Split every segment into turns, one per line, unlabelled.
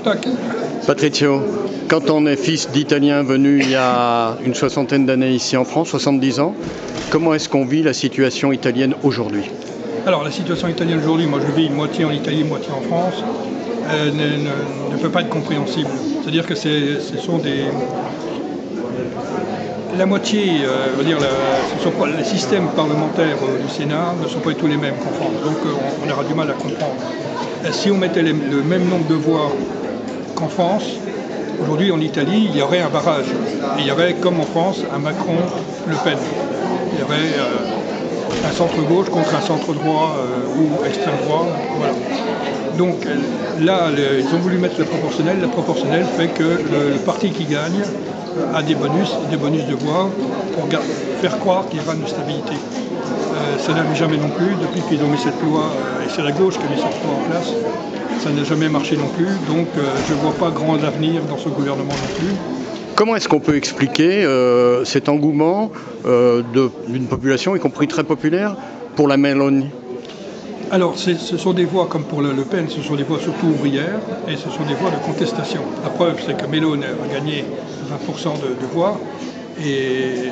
Tac.
Patrizio, quand on est fils d'Italiens venus il y a une soixantaine d'années ici en France, 70 ans, comment est-ce qu'on vit la situation italienne aujourd'hui?
Alors la situation italienne aujourd'hui, moi je vis moitié en Italie, moitié en France, ne peut pas être compréhensible. C'est-à-dire que ce sont des... La moitié, les systèmes parlementaires du Sénat ne sont pas tous les mêmes qu'en France, donc on aura du mal à comprendre. Si on mettait le même nombre de voix qu'en France, aujourd'hui en Italie, il y aurait un barrage. Et il y aurait, comme en France, un Macron-Le Pen. Il y aurait un centre-gauche contre un centre-droit ou extrême-droit. Voilà. Donc là, ils ont voulu mettre le proportionnel. Le proportionnel fait que le parti qui gagne a des bonus de voix pour faire croire qu'il y aura une stabilité. Ça n'arrive jamais non plus, depuis qu'ils ont mis cette loi, et c'est la gauche qui a mis cette loi en place, ça n'a jamais marché non plus, donc je ne vois pas grand avenir dans ce gouvernement non plus.
Comment est-ce qu'on peut expliquer cet engouement d'une population, y compris très populaire, pour la Meloni?
Alors, ce sont des voix, comme pour Le Pen, ce sont des voix surtout ouvrières, et ce sont des voix de contestation. La preuve, c'est que Meloni a gagné 20% de voix, et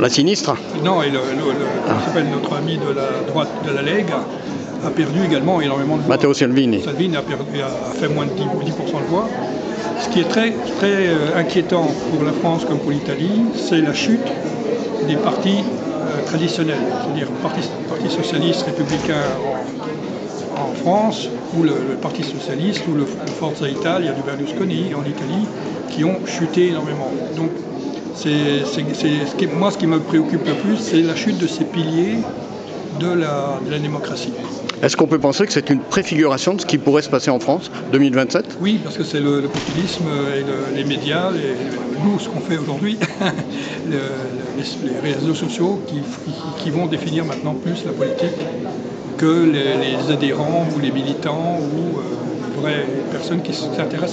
la sinistre?
Non, et s'appelle notre ami de la droite de la Lega a perdu également énormément de voix.
Matteo Salvini.
Salvini a fait moins de 10% de voix. Ce qui est très, très inquiétant pour la France comme pour l'Italie, c'est la chute des partis traditionnels, c'est-à-dire le parti socialiste républicain en France, ou le Parti socialiste, ou le Forza Italia du Berlusconi en Italie, qui ont chuté énormément. Donc, moi, ce qui me préoccupe le plus, c'est la chute de ces piliers de la démocratie.
Est-ce qu'on peut penser que c'est une préfiguration de ce qui pourrait se passer en France 2027?
Oui, parce que c'est le populisme et les médias, nous, ce qu'on fait aujourd'hui, les réseaux sociaux qui vont définir maintenant plus la politique que les adhérents ou les militants ou les vraies personnes qui s'intéressent